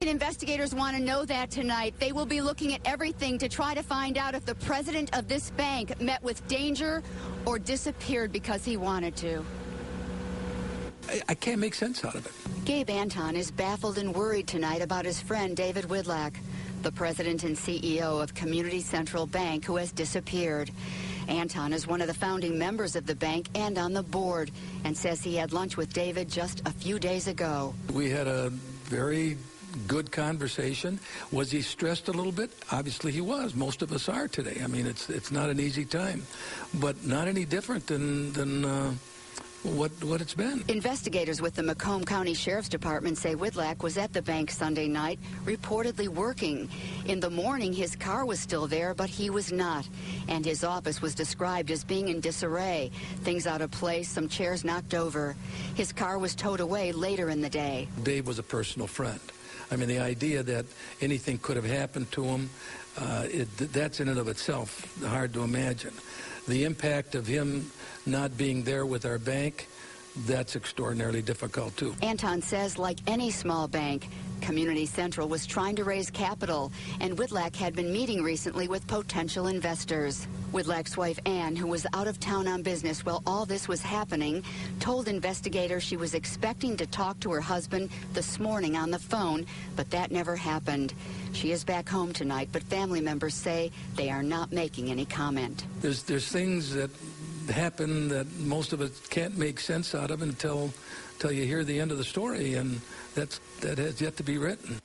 Investigators want to know that tonight. They will be looking at everything to try to find out if the president of this bank met with danger or disappeared because he wanted to. I can't make sense out of it. Gabe Anton is baffled and worried tonight about his friend David Widlak, the president and CEO of Community Central Bank, who has disappeared. Anton is one of the founding members of the bank and on the board, and says he had lunch with David just a few days ago. We had a very good conversation. Was he stressed a little bit? Obviously he was. Most of us are today. I mean, it's not an easy time, but not any different than what it's been. Investigators with the Macomb County Sheriff's Department say Widlak was at the bank Sunday night, reportedly working. In the morning, his car was still there, but he was not. And his office was described as being in disarray. Things out of place, some chairs knocked over. His car was towed away later in the day. Dave was a personal friend. I mean, the idea that anything could have happened to him, that's in and of itself hard to imagine. The impact of him not being there with our bank, that's extraordinarily difficult, too. Anton says, like any small bank, Community Central was trying to raise capital, and Widlak had been meeting recently with potential investors. Widlak's wife, Ann, who was out of town on business while all this was happening, told investigators she was expecting to talk to her husband this morning on the phone, but that never happened. She is back home tonight, but family members say they are not making any comment. There's things that happen that most of us can't make sense out of until you hear the end of the story, and that has yet to be written.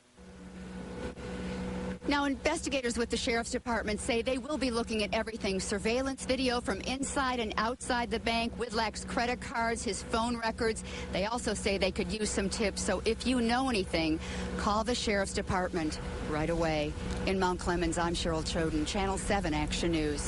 Now, investigators with the Sheriff's Department say they will be looking at everything: surveillance video from inside and outside the bank, Widlak's credit cards, his phone records. They also say they could use some tips, so if you know anything, call the Sheriff's Department right away. In Mount Clemens, I'm Cheryl Choden, Channel 7 Action News.